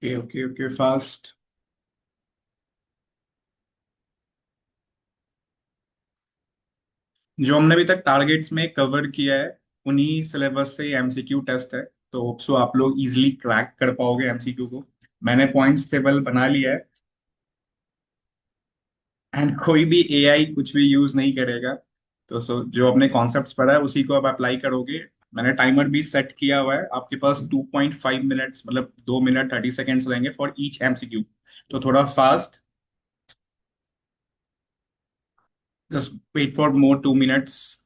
Okay okay okay fast. जो हमने अभी तक टारगेट्स में कवर किया है उन्हीं सिलेबस से एमसीक्यू टेस्ट है। तो होप सो आप लोग इजीली क्रैक कर पाओगे एमसीक्यू को। मैंने पॉइंट्स टेबल बना लिया है। एंड कोई भी एआई कुछ भी यूज नहीं करेगा। तो जो अपने कॉन्सेप्ट्स पढ़ा है उसी को आप अप्लाई करोगे। मैंने टाइमर भी सेट किया हुआ है। आपके पास 2.5 मिनट्स मतलब 2 मिनट 30 सेकेंड्स रहेंगे फॉर ईच एमसीक्यू। तो थोड़ा fast. Just wait for more 2 minutes.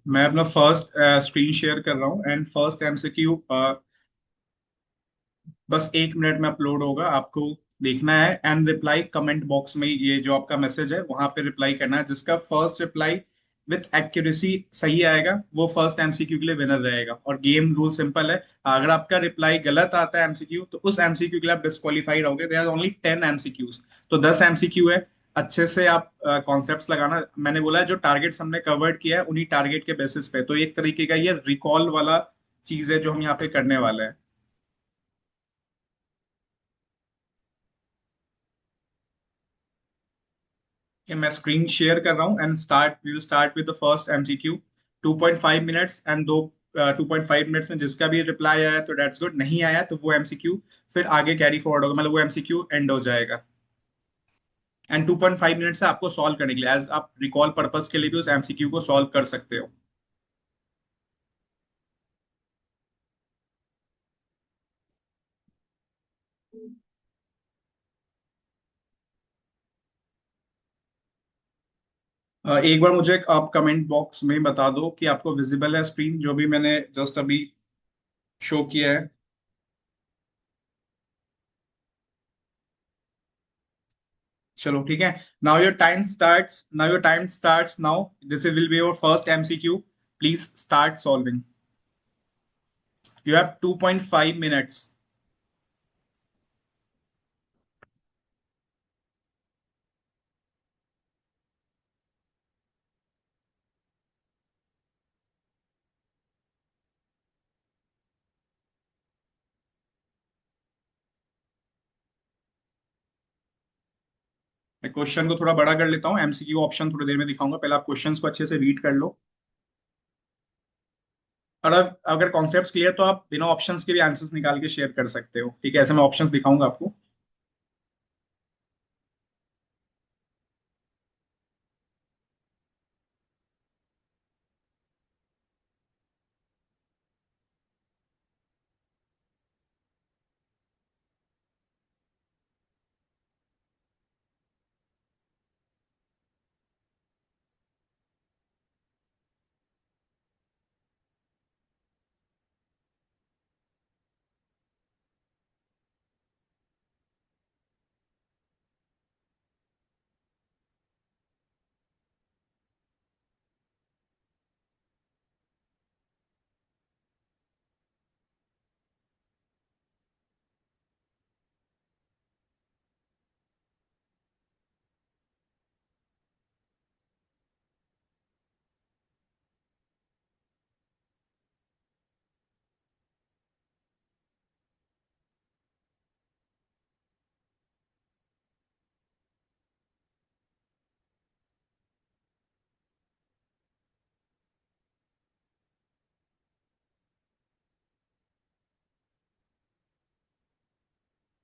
मैं अपना फर्स्ट स्क्रीन शेयर कर रहा हूँ एंड फर्स्ट एमसीक्यू बस 1 मिनट में अपलोड होगा। आपको देखना है एंड रिप्लाई कमेंट बॉक्स में। ये जो आपका मैसेज है वहां पे रिप्लाई करना है। जिसका फर्स्ट रिप्लाई विथ एक्यूरेसी सही आएगा वो फर्स्ट एमसीक्यू के लिए विनर रहेगा। और गेम रूल सिंपल है। अगर आपका रिप्लाई गलत आता है एमसीक्यू तो उस एमसीक्यू के लिए आप डिस्क्वालीफाइड होगे। There are only 10 MCQs. तो 10 एमसीक्यू है। अच्छे से आप कॉन्सेप्ट्स लगाना। मैंने बोला है जो टारगेट्स हमने कवर्ड किया है उन्हीं टारगेट के बेसिस पे। तो एक तरीके का ये रिकॉल वाला चीज है जो हम यहाँ पे करने वाले हैं। कि मैं स्क्रीन शेयर कर रहा हूँ and start we will start with the first MCQ. 2.5 minutes and दो 2.5 मिनट्स में जिसका भी रिप्लाई आया तो डेट्स गुड। नहीं आया तो वो एमसीक्यू फिर आगे कैरी फॉरवर्ड होगा। मतलब वो एमसीक्यू एंड हो जाएगा। एंड 2.5 मिनट से आपको सॉल्व करने के लिए एज आप रिकॉल पर्पज के लिए भी उस एमसीक्यू को सॉल्व कर सकते हो। एक बार मुझे आप कमेंट बॉक्स में बता दो कि आपको विजिबल है स्क्रीन जो भी मैंने जस्ट अभी शो किया है। चलो ठीक है। Now your time starts now. This will be your first MCQ. Please start solving. You have 2.5 minutes. मैं क्वेश्चन को थोड़ा बड़ा कर लेता हूँ। एमसीक्यू ऑप्शन थोड़ी देर में दिखाऊंगा। पहले आप क्वेश्चंस को अच्छे से रीड कर लो। और अगर कॉन्सेप्ट्स क्लियर तो आप बिना ऑप्शंस के भी आंसर्स निकाल के शेयर कर सकते हो। ठीक है ऐसे मैं ऑप्शंस दिखाऊंगा आपको।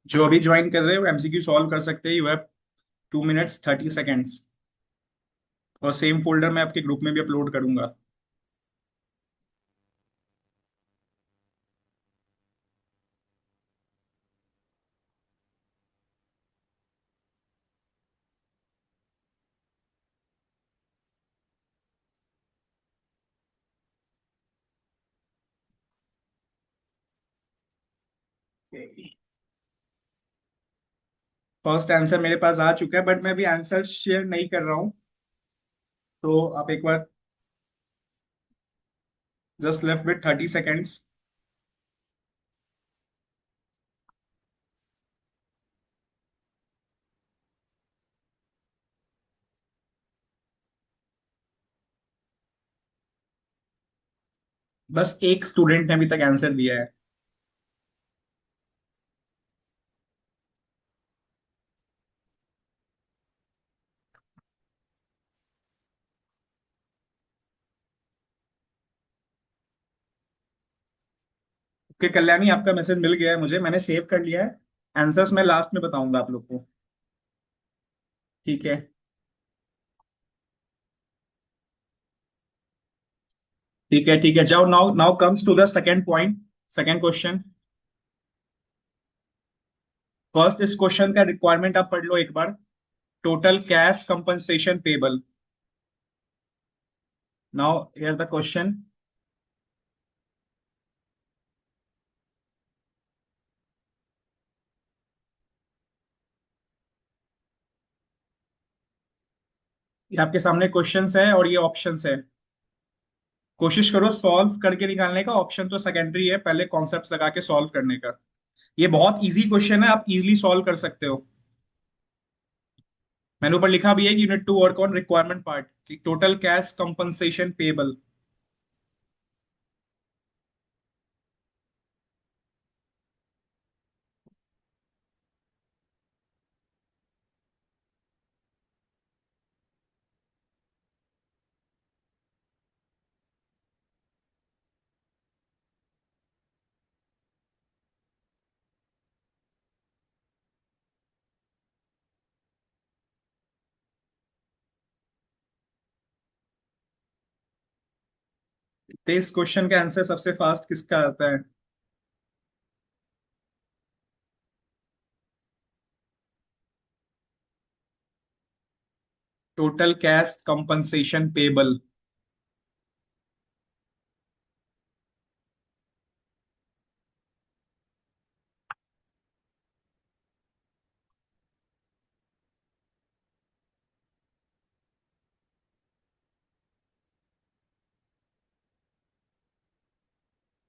जो अभी ज्वाइन कर रहे हो एमसीक्यू सॉल्व कर सकते हैं। You have 2 minutes 30 seconds. और सेम फोल्डर मैं आपके ग्रुप में भी अपलोड करूंगा। फर्स्ट आंसर मेरे पास आ चुका है, बट मैं अभी आंसर शेयर नहीं कर रहा हूँ। तो आप एक बार, जस्ट लेफ्ट विथ 30 सेकेंड्स। बस एक स्टूडेंट ने अभी तक आंसर दिया है। ओके कल्याणी, आपका मैसेज मिल गया है मुझे, मैंने सेव कर लिया है। आंसर्स मैं लास्ट में बताऊंगा आप लोग को। ठीक है। ठीक है ठीक है, जाओ। Now now comes to the second point, second question. First इस क्वेश्चन का रिक्वायरमेंट आप पढ़ लो एक बार। Total cash compensation payable. Now here the question. ये आपके सामने क्वेश्चंस है और ये ऑप्शंस है। कोशिश करो सॉल्व करके निकालने का, ऑप्शन तो सेकेंडरी है, पहले कॉन्सेप्ट्स लगा के सॉल्व करने का। ये बहुत इजी क्वेश्चन है, आप इजीली सॉल्व कर सकते हो। मैंने ऊपर लिखा भी है कि unit two work on requirement part, कि टोटल कैश कंपनसेशन पेबल। तो इस क्वेश्चन का आंसर सबसे फास्ट किसका आता है? Total cash compensation payable.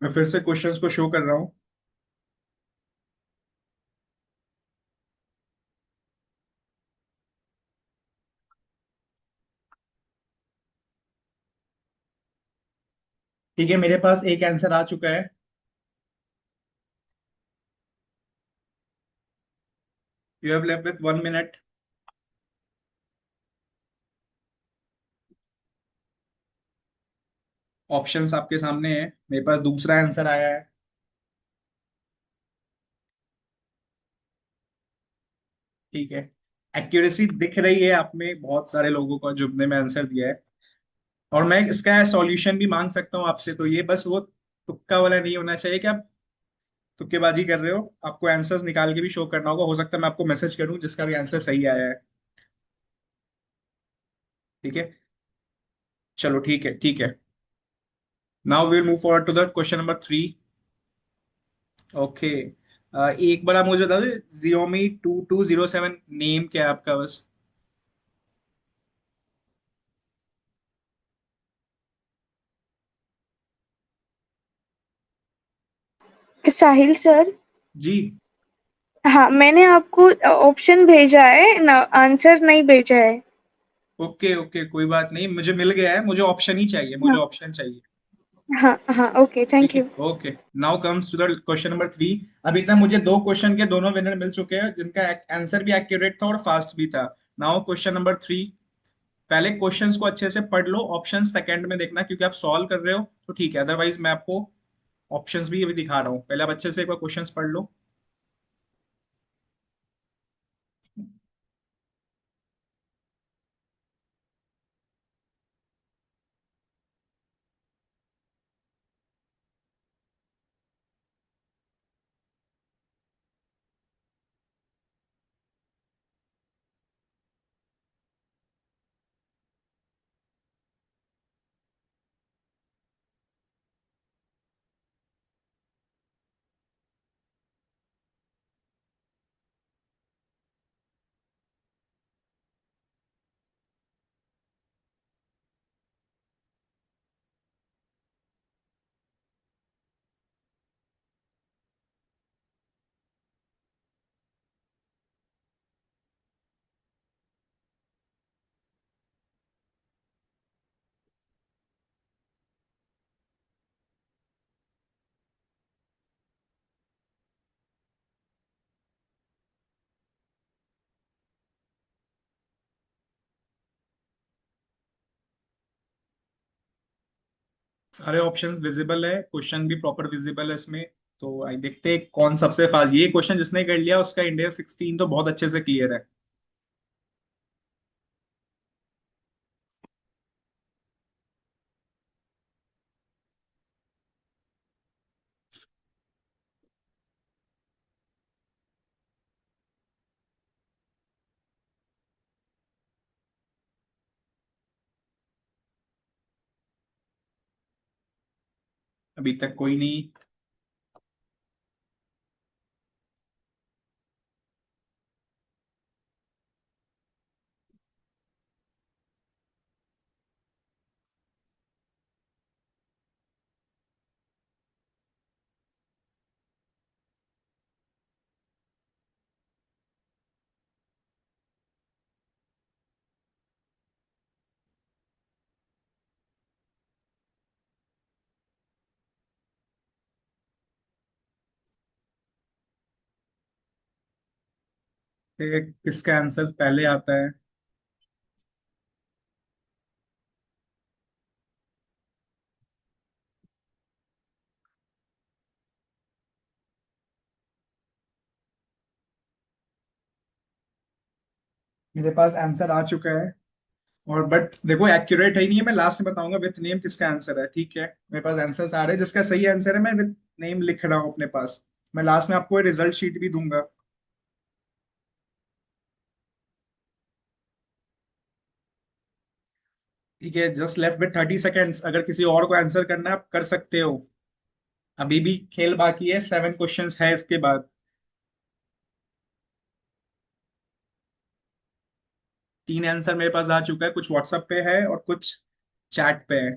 मैं फिर से क्वेश्चंस को शो कर रहा हूँ। ठीक है, मेरे पास एक आंसर आ चुका है। You have left with 1 minute. Options आपके सामने है, मेरे पास दूसरा आंसर आया है। ठीक है। एक्यूरेसी दिख रही है आप में बहुत सारे लोगों को जिनने में आंसर दिया है। और मैं इसका सॉल्यूशन भी मांग सकता हूँ आपसे, तो ये बस वो तुक्का वाला नहीं होना चाहिए कि आप तुक्केबाजी कर रहे हो। आपको आंसर्स निकाल के भी शो करना होगा, हो सकता है मैं आपको मैसेज करूं जिसका भी आंसर सही आया है। ठीक है। चलो ठीक है ठीक है। Now will move forward to the question number 3। Okay. एक बार आप मुझे बता दो, Xiaomi 2207 नेम क्या है आपका बस? साहिल सर। जी। हाँ, मैंने आपको ऑप्शन भेजा है ना, आंसर नहीं भेजा है। ओके ओके, कोई बात नहीं, मुझे मिल गया है, मुझे ऑप्शन ही चाहिए, मुझे हाँ ऑप्शन चाहिए। हाँ हाँ, ओके, ठीक थैंक है। You. Okay. Now comes to the question number 3। अभी तक मुझे दो क्वेश्चन के दोनों विनर मिल चुके हैं जिनका आंसर भी एक्यूरेट था और फास्ट भी था। Now question number 3। पहले क्वेश्चंस को अच्छे से पढ़ लो, ऑप्शन सेकंड में देखना क्योंकि आप सॉल्व कर रहे हो तो ठीक है, अदरवाइज मैं आपको ऑप्शंस भी अभी दिखा रहा हूँ, पहले आप अच्छे से एक बार क्वेश्चंस पढ़ लो। सारे ऑप्शंस विजिबल है, क्वेश्चन भी प्रॉपर विजिबल है इसमें। तो आई देखते हैं कौन सबसे फास्ट, ये क्वेश्चन जिसने कर लिया उसका इंडिया 16 तो बहुत अच्छे से क्लियर है। अभी तक कोई नहीं। किसका आंसर पहले आता है? मेरे पास आंसर आ चुका है। और बट देखो एक्यूरेट है ही नहीं है, मैं लास्ट में बताऊंगा विथ नेम किसका आंसर है, ठीक है? मेरे पास आंसर्स आ रहे हैं, जिसका सही आंसर है मैं विथ नेम लिख रहा हूँ अपने पास। मैं लास्ट में आपको रिजल्ट शीट भी दूंगा। ठीक है, जस्ट लेफ्ट विथ 30 सेकेंड्स, अगर किसी और को आंसर करना है आप कर सकते हो। अभी भी खेल बाकी है, 7 क्वेश्चंस है इसके बाद। 3 आंसर मेरे पास आ चुका है, कुछ व्हाट्सएप पे है और कुछ चैट पे है।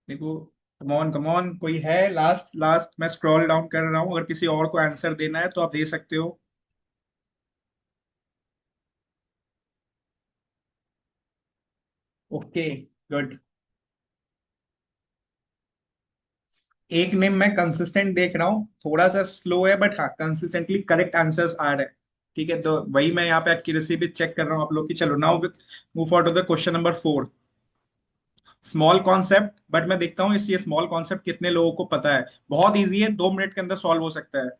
देखो, कमॉन कमॉन, कोई है? लास्ट लास्ट मैं स्क्रॉल डाउन कर रहा हूँ, अगर किसी और को आंसर देना है तो आप दे सकते हो। Okay, good. एक नेम मैं कंसिस्टेंट देख रहा हूँ, थोड़ा सा स्लो है बट हाँ कंसिस्टेंटली करेक्ट आंसर्स आ रहे हैं। ठीक है, तो वही मैं यहाँ पे एक्यूरेसी भी चेक कर रहा हूँ आप लोग की। चलो now move on to the question number 4। Small concept, but मैं देखता हूँ इस ये स्मॉल कॉन्सेप्ट कितने लोगों को पता है। बहुत इजी है, 2 मिनट के अंदर सॉल्व हो सकता है।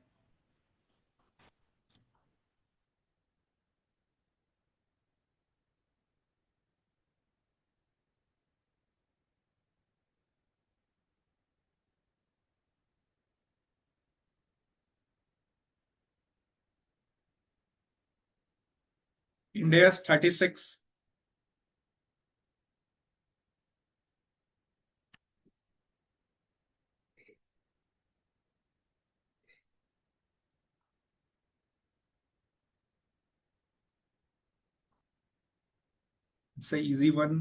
इंडिया 36। It's easy one.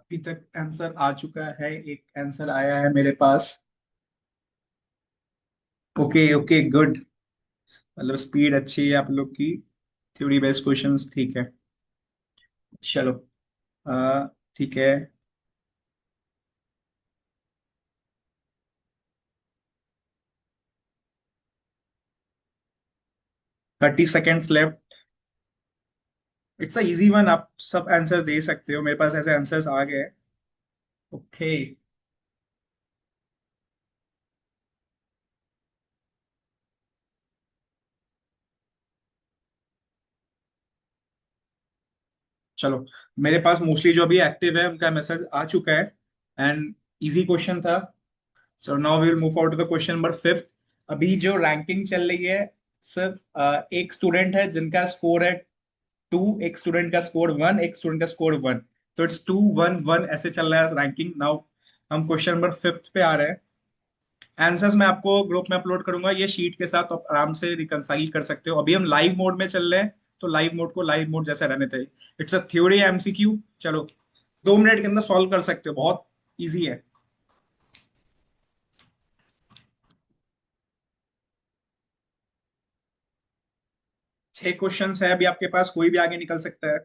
'अभी तक आंसर आ चुका है, एक आंसर आया है मेरे पास। Okay okay, good. मतलब स्पीड अच्छी है आप लोग की। थ्योरी बेस्ड क्वेश्चंस, ठीक है। चलो, ठीक है। 30 seconds left. It's a easy one, आप सब आंसर दे सकते हो, मेरे पास ऐसे आंसर्स आ गए। ओके, चलो। मेरे पास मोस्टली जो अभी एक्टिव है उनका मैसेज आ चुका है। एंड इजी क्वेश्चन था। So now we will move forward to the question number 5। अभी जो रैंकिंग चल रही है, सिर्फ एक स्टूडेंट है जिनका स्कोर है 2, एक स्टूडेंट का स्कोर 1, एक स्टूडेंट का स्कोर 1। तो इट्स 2-1-1 ऐसे चल रहा है रैंकिंग नाउ। हम क्वेश्चन नंबर 5 पे आ रहे हैं। आंसर्स मैं आपको ग्रुप में अपलोड करूंगा ये शीट के साथ, तो आप आराम से रिकंसाइल कर सकते हो। अभी हम लाइव मोड में चल रहे हैं, तो लाइव मोड को लाइव मोड जैसा रहने चाहिए। It's a theory MCQ. चलो, 2 मिनट के अंदर सॉल्व कर सकते हो, बहुत इजी है। 6 क्वेश्चंस है अभी आपके पास, कोई भी आगे निकल सकता है।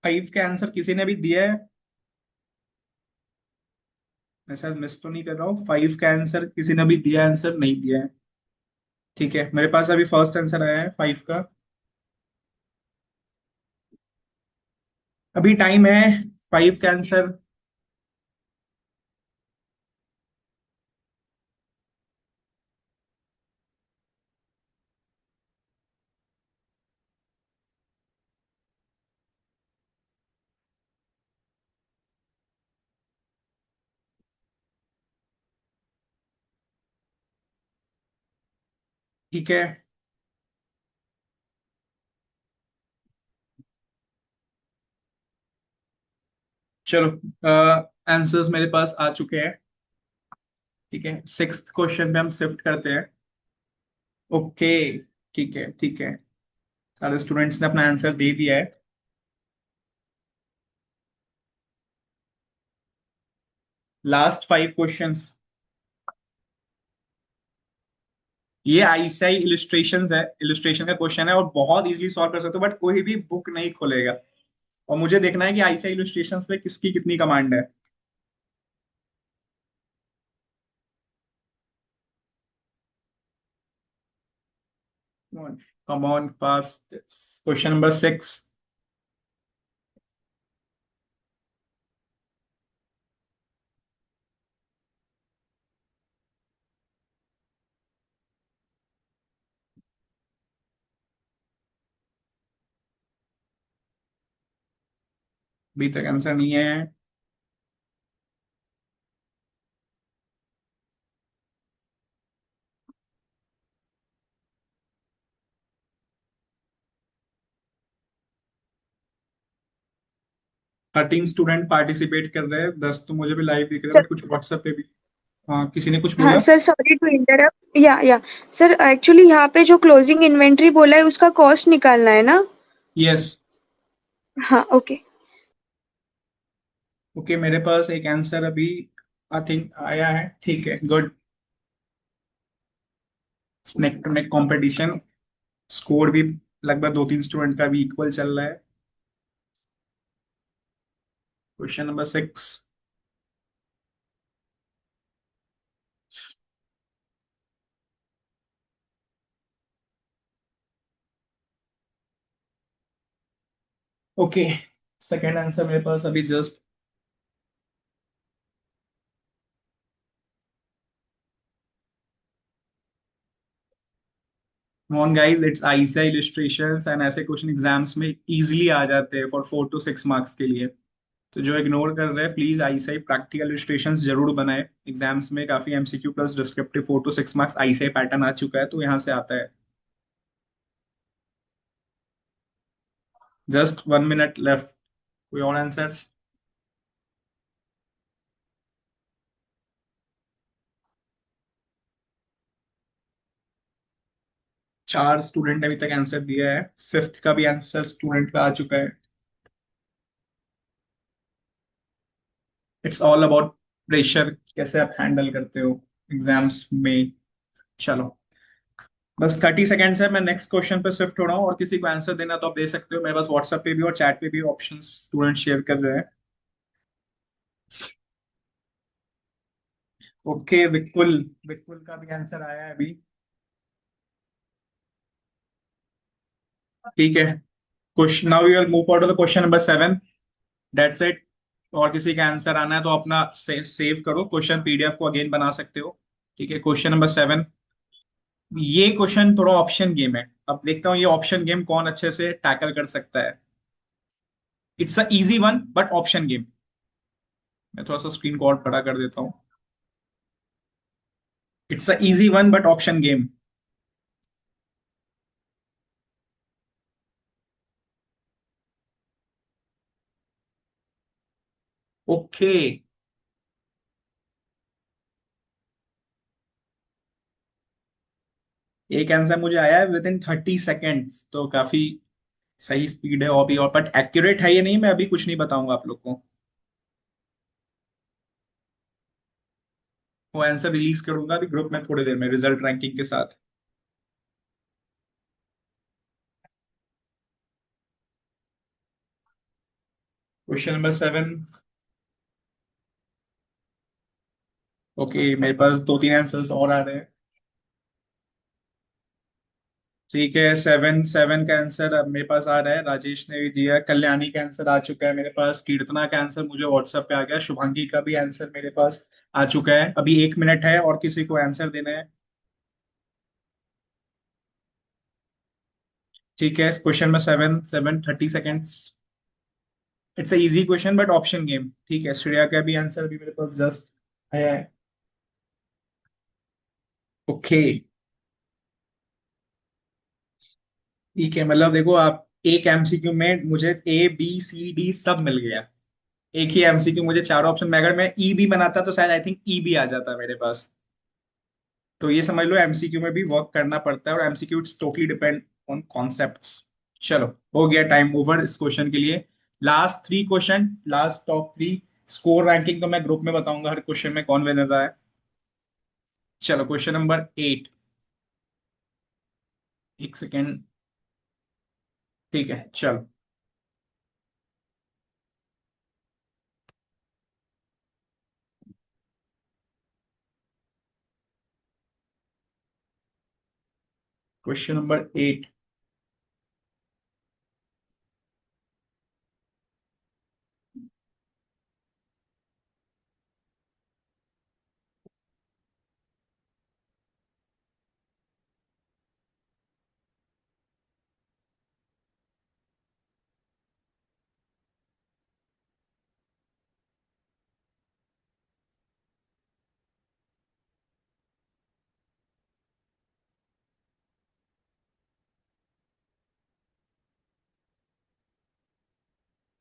5 का आंसर किसी ने भी दिया है? मैं शायद मिस तो नहीं कर रहा हूँ, 5 का आंसर किसी ने भी दिया? आंसर नहीं दिया है। ठीक है, मेरे पास अभी फर्स्ट आंसर आया है 5 का। अभी टाइम है 5 का आंसर। ठीक है, चलो आंसर्स मेरे पास आ चुके हैं। ठीक है, 6th क्वेश्चन पे हम शिफ्ट करते हैं। ओके, ठीक है ठीक है, सारे स्टूडेंट्स ने अपना आंसर दे दिया है। Last 5 questions. ये आईसीआई इलिस्ट्रेशंस है, इलिस्ट्रेशन का क्वेश्चन है, और बहुत इजीली सॉल्व कर सकते हो, बट कोई भी बुक नहीं खोलेगा। और मुझे देखना है कि आईसीआई इलिस्ट्रेशंस पे किसकी कितनी कमांड है। Come on, pass. Question number 6। अभी तक आंसर नहीं है। 13 स्टूडेंट पार्टिसिपेट कर रहे हैं, 10 तो मुझे भी लाइव दिख रहे हैं, सर। बट कुछ व्हाट्सएप पे भी। हाँ, किसी ने कुछ हाँ बोला? Sir, sorry to interrupt. या सर, एक्चुअली यहाँ पे जो क्लोजिंग इन्वेंट्री बोला है उसका कॉस्ट निकालना है ना? यस। हाँ, ओके। ओके, मेरे पास एक आंसर अभी आई थिंक आया है। ठीक है, good. Neck to neck competition. Score भी लगभग 2-3 स्टूडेंट का भी इक्वल चल रहा है। Question number 6। Okay, second answer मेरे पास अभी just. On guys, it's ICI illustrations, and ऐसे क्वेश्चन एग्जाम्स में इजीली आ जाते हैं फॉर 4 to 6 मार्क्स के लिए। तो जो इग्नोर कर रहे हैं, प्लीज आईसीआई प्रैक्टिकल इलिस्ट्रेशंस जरूर बनाए। एग्जाम्स में काफी MCQ plus descriptive 4 to 6 marks ICI pattern आ चुका है, तो यहाँ से आता है। Just 1 minute left. कोई और आंसर? 4 स्टूडेंट अभी तक आंसर दिया है, 5th का भी आंसर स्टूडेंट का आ चुका है। इट्स ऑल अबाउट प्रेशर, कैसे आप हैंडल करते हो एग्जाम्स में। चलो, बस 30 सेकेंड्स है, मैं नेक्स्ट क्वेश्चन पे शिफ्ट हो रहा हूँ, और किसी को आंसर देना तो आप दे सकते हो। मेरे पास व्हाट्सएप पे भी और चैट पे भी ऑप्शन स्टूडेंट शेयर कर रहे हैं। ओके, बिल्कुल। बिल्कुल का भी आंसर आया है अभी। ठीक है, question now we will move for to the question number 7। That's it. और किसी का आंसर आना है तो अपना सेव करो, क्वेश्चन पीडीएफ को अगेन बना सकते हो। ठीक है, क्वेश्चन नंबर 7। ये क्वेश्चन थोड़ा ऑप्शन गेम है, अब देखता हूँ ये ऑप्शन गेम कौन अच्छे से टैकल कर सकता है। It's a easy one but option game. मैं थोड़ा सा स्क्रीन को और बड़ा कर देता हूँ। It's a easy one but option game. Okay, एक आंसर मुझे आया है विद इन 30 सेकेंड्स, तो काफी सही स्पीड है और भी, और बट एक्यूरेट है ये नहीं, मैं अभी कुछ नहीं बताऊंगा आप लोग को। वो आंसर रिलीज करूंगा अभी ग्रुप में थोड़ी देर में रिजल्ट रैंकिंग के साथ। Question number 7। ओके, मेरे पास दो तीन आंसर्स और आ रहे हैं। ठीक है, 7 7 का आंसर अब मेरे पास आ रहा है, राजेश ने भी दिया, कल्याणी का आंसर आ चुका है मेरे पास, कीर्तना का आंसर मुझे व्हाट्सएप पे आ गया, शुभांगी का भी आंसर मेरे पास आ चुका है। अभी 1 मिनट है और किसी को आंसर देना है। ठीक है, क्वेश्चन में 7 7 30 seconds. It's a easy question but option game. ठीक है, श्रेया का भी आंसर भी मेरे पास जस्ट आया है। ओके, ठीक है, मतलब देखो आप, एक एमसीक्यू में मुझे A B C D सब मिल गया। एक ही एमसीक्यू मुझे चार ऑप्शन में, अगर मैं ई भी बनाता तो शायद आई थिंक ई भी आ जाता मेरे पास। तो ये समझ लो एमसीक्यू में भी वर्क करना पड़ता है, और MCQ it's totally depend on concepts. चलो, हो गया टाइम ओवर इस क्वेश्चन के लिए। Last 3 question, last top 3। Score ranking तो मैं ग्रुप में बताऊंगा हर क्वेश्चन में कौन विनर रहा है। चलो, क्वेश्चन नंबर 8। एक सेकेंड। ठीक है, चलो। Question number 8।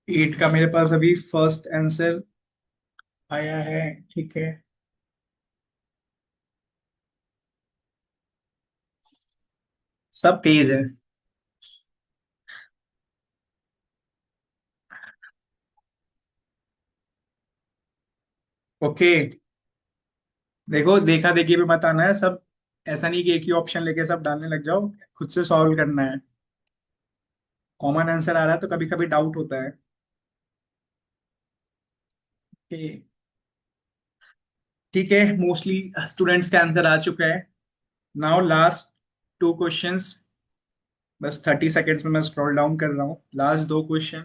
8 का मेरे पास अभी फर्स्ट आंसर आया है। ठीक है, सब तेज है। ओके, देखो देखा देखी पे मत आना है सब। ऐसा नहीं कि एक ही ऑप्शन लेके सब डालने लग जाओ, खुद से सॉल्व करना है। कॉमन आंसर आ रहा है तो कभी कभी डाउट होता है कि, ठीक है, मोस्टली स्टूडेंट्स का आंसर आ चुका है। Now last 2 questions. बस 30 सेकेंड्स में मैं स्क्रॉल डाउन कर रहा हूँ, लास्ट 2 क्वेश्चन।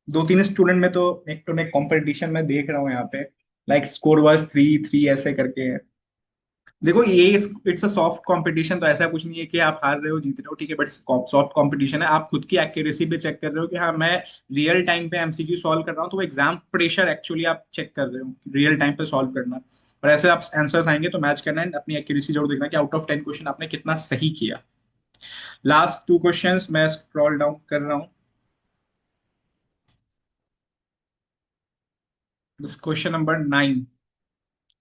दो तीन स्टूडेंट में तो एक टू एक कंपटीशन में देख रहा हूँ यहाँ पे, लाइक स्कोर वाज 3 3 ऐसे करके है। देखो ये, इट्स अ सॉफ्ट कंपटीशन, तो ऐसा कुछ नहीं है कि आप हार रहे हो जीत रहे हो, ठीक है, बट सॉफ्ट कंपटीशन है। आप खुद की एक्यूरेसी भी चेक कर रहे हो कि हाँ मैं रियल टाइम पे एमसीक्यू सॉल्व कर रहा हूँ, तो वो एग्जाम प्रेशर एक्चुअली आप चेक कर रहे हो रियल टाइम पे सॉल्व करना। और ऐसे आप आंसर्स आएंगे तो मैच करना है, अपनी एक्यूरेसी जरूर देखना कि आउट ऑफ 10 क्वेश्चन आपने कितना सही किया। लास्ट 2 क्वेश्चंस मैं स्क्रॉल डाउन कर रहा हूँ। बस क्वेश्चन नंबर 9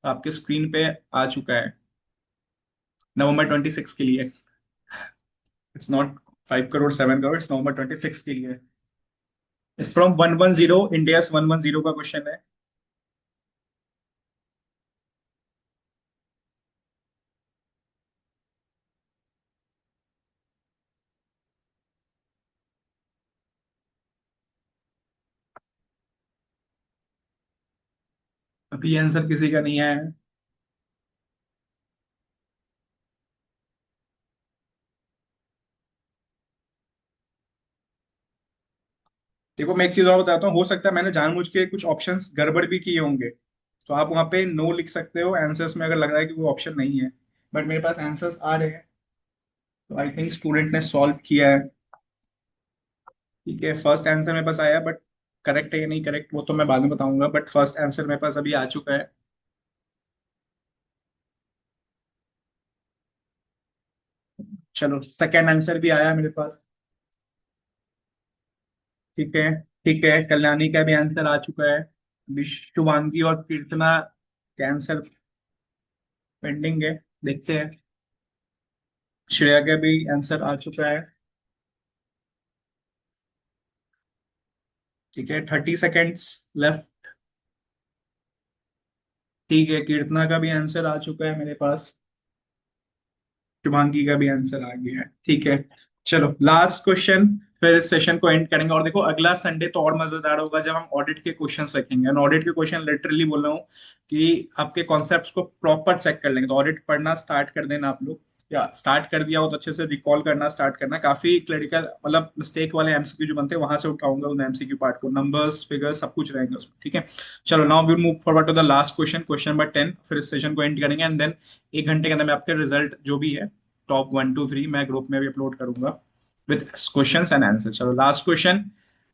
आपके स्क्रीन पे आ चुका है, November 26 के लिए। It's not 5 crore 7 crore, it's November 26 के लिए। इट्स फ्रॉम 110, इंडियस 110 का क्वेश्चन है। अभी आंसर किसी का नहीं आया है। देखो मैं एक चीज और बताता हूँ, हो सकता है मैंने जानबूझ के कुछ ऑप्शंस गड़बड़ भी किए होंगे, तो आप वहां पे नो लिख सकते हो आंसर्स में अगर लग रहा है कि वो ऑप्शन नहीं है। बट मेरे पास आंसर्स आ रहे हैं, तो आई थिंक स्टूडेंट ने सॉल्व किया है। ठीक है, फर्स्ट आंसर मेरे पास आया, बट करेक्ट है या नहीं करेक्ट वो तो मैं बाद में बताऊंगा, बट फर्स्ट आंसर मेरे पास अभी आ चुका है। चलो, सेकेंड आंसर भी आया मेरे पास। ठीक है, ठीक है, कल्याणी का भी आंसर आ चुका है। अभी शुभांगी और कीर्तना का आंसर पेंडिंग है, देखते हैं। श्रेया का भी आंसर आ चुका है। ठीक है, 30 सेकेंड्स लेफ्ट। ठीक है, कीर्तना का भी आंसर आ चुका है मेरे पास। शुभांगी का भी आंसर आ गया है। ठीक है, चलो लास्ट क्वेश्चन, फिर इस सेशन को एंड करेंगे। और देखो अगला संडे तो और मजेदार होगा जब हम ऑडिट के क्वेश्चंस रखेंगे। और ऑडिट के क्वेश्चन लिटरली बोल रहा हूँ कि आपके कॉन्सेप्ट्स को प्रॉपर चेक कर लेंगे। तो ऑडिट पढ़ना स्टार्ट कर देना आप लोग, या स्टार्ट कर दिया हो तो अच्छे से रिकॉल करना स्टार्ट करना। काफी क्लरिकल मतलब मिस्टेक वाले एमसीक्यू जो बनते हैं वहां से उठाऊंगा उन एमसीक्यू पार्ट को, नंबर्स फिगर्स सब कुछ रहेंगे उसमें। ठीक है, चलो now we move forward to the last question, question number 10। फिर इस सेशन को एंड करेंगे एंड देन 1 घंटे के अंदर मैं आपके रिजल्ट जो भी है टॉप 1 2 3 मैं ग्रुप में भी अपलोड करूंगा विद क्वेश्चंस एंड आंसर। चलो लास्ट क्वेश्चन।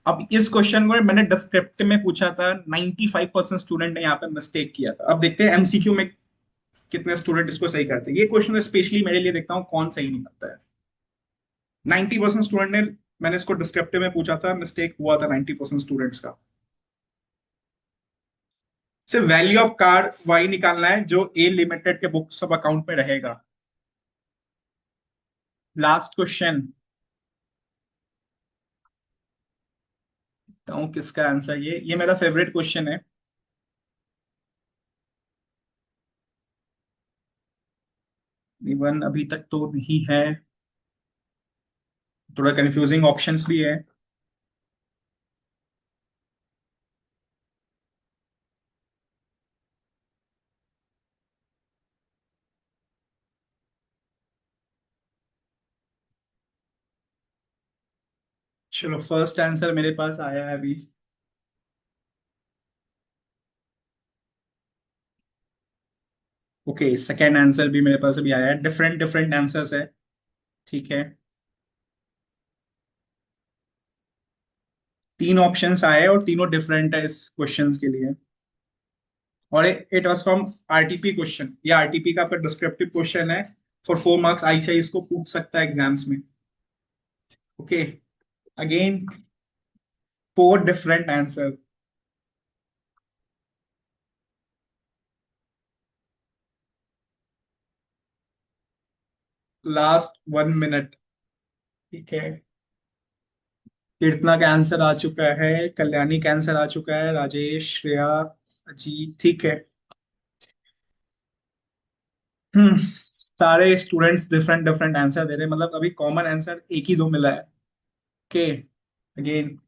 अब इस क्वेश्चन को मैंने डिस्क्रिप्टिव में पूछा था, 95% स्टूडेंट ने यहाँ पे मिस्टेक किया था। अब देखते हैं एमसीक्यू में कितने स्टूडेंट इसको सही करते हैं। ये क्वेश्चन स्पेशली मेरे लिए देखता हूँ कौन सही नहीं करता है। 90% स्टूडेंट ने, मैंने इसको डिस्क्रिप्टिव में पूछा था, मिस्टेक हुआ था 90% स्टूडेंट्स का। सिर्फ वैल्यू ऑफ कार्ड वाई निकालना है जो ए लिमिटेड के बुक सब अकाउंट में रहेगा। लास्ट क्वेश्चन, बताऊं किसका आंसर। ये मेरा फेवरेट क्वेश्चन है। इवन अभी तक तो नहीं है, थोड़ा कंफ्यूजिंग ऑप्शंस भी है। चलो फर्स्ट आंसर मेरे पास आया है अभी। ओके, सेकंड आंसर भी मेरे पास अभी आया है। डिफरेंट डिफरेंट आंसर्स है। ठीक है, 3 ऑप्शंस आए और तीनों डिफरेंट है इस क्वेश्चंस के लिए। और it was from RTP question. ये आरटीपी का आपका डिस्क्रिप्टिव क्वेश्चन है। फॉर 4 मार्क्स आईसीआई इसको पूछ सकता है एग्जाम्स में। Okay, again 4 different answer. Last 1 minute. ठीक है, कीर्तना का आंसर आ चुका है, कल्याणी का आंसर आ चुका है, राजेश, श्रेया, अजीत। ठीक है। सारे स्टूडेंट्स डिफरेंट डिफरेंट आंसर दे रहे हैं, मतलब अभी कॉमन आंसर एक ही दो मिला है। ओके, अगेन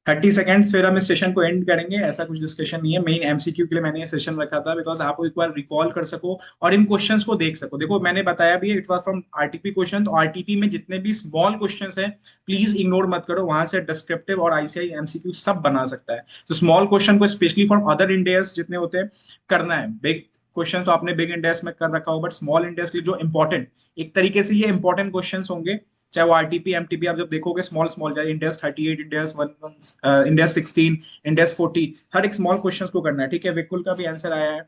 30 सेकेंड्स, फिर हम इस सेशन को एंड करेंगे। ऐसा कुछ डिस्कशन नहीं है, मेन एमसीक्यू के लिए मैंने ये सेशन रखा था बिकॉज आप एक बार रिकॉल कर सको और इन क्वेश्चंस को देख सको। देखो मैंने बताया भी है, it was from RTP question. तो आरटीपी में जितने भी स्मॉल क्वेश्चंस हैं प्लीज इग्नोर मत करो, वहां से डिस्क्रिप्टिव और आईसीआई एमसीक्यू सब बना सकता है। तो स्मॉल क्वेश्चन को स्पेशली फॉर अदर इंडियाज जितने होते हैं करना है। बिग क्वेश्चन तो आपने बिग इंडियाज में कर रखा हो, बट स्मॉल इंडियाज के लिए जो इंपॉर्टेंट, एक तरीके से ये इंपॉर्टेंट क्वेश्चन होंगे। चाहे वो आरटीपी एमटीपी आप जब देखोगे स्मॉल स्मॉल, चाहे इंडेक्स 38, इंडेक्स 1, इंडेक्स 16, इंडेक्स 40, हर एक स्मॉल क्वेश्चन को करना है। ठीक है, विकुल का भी आंसर आया है।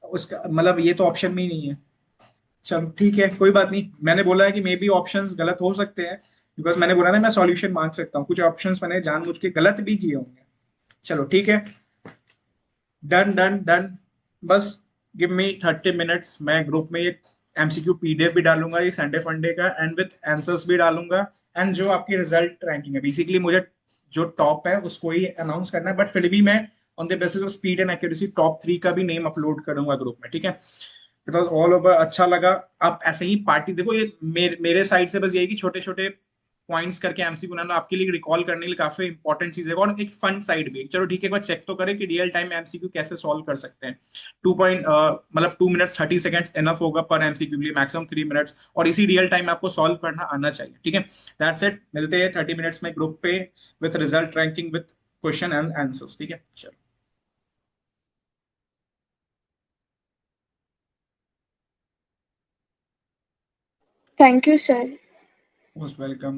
उसका मतलब ये तो ऑप्शन में ही नहीं है। चलो ठीक है, कोई बात नहीं। मैंने बोला है कि मे बी ऑप्शंस गलत हो सकते हैं, बिकॉज मैंने बोला ना मैं सॉल्यूशन मांग सकता हूँ। कुछ ऑप्शंस मैंने जानबूझ के गलत भी किए होंगे। चलो ठीक है, डन डन डन। बस गिव मी 30 मिनट्स, मैं ग्रुप में ये एमसीक्यू पीडीएफ भी डालूंगा ये संडे फंडे का, एंड विथ आंसर्स भी डालूंगा। एंड जो आपकी रिजल्ट रैंकिंग है, बेसिकली मुझे जो टॉप है उसको ही अनाउंस करना है, बट फिर भी मैं on the basis of speed and accuracy top 3 का भी नेम अपलोड करूंगा ग्रुप में। ठीक है, बिकॉज ऑल ओवर अच्छा लगा। आप ऐसे ही पार्टी देखो, ये मेरे साइड से बस यही कि छोटे छोटे पॉइंट्स करके एमसी बनाना आपके लिए रिकॉल करने के लिए काफी इंपॉर्टेंट चीज है। और एक फन साइड भी है। चलो ठीक है, एक बार चेक तो करें कि रियल टाइम एमसीक्यू कैसे सॉल्व कर सकते हैं। 2 मिनट्स 30 सेकेंड्स एनफ होगा पर एमसीक्यू के लिए, मैक्सिमम 3 मिनट्स, और इसी रियल टाइम आपको सॉल्व करना आना चाहिए। ठीक है, दैट्स इट, मिलते हैं 30 मिनट्स में ग्रुप पे with result ranking with question and answers. ठीक है, चलो, thank you sir. Most welcome.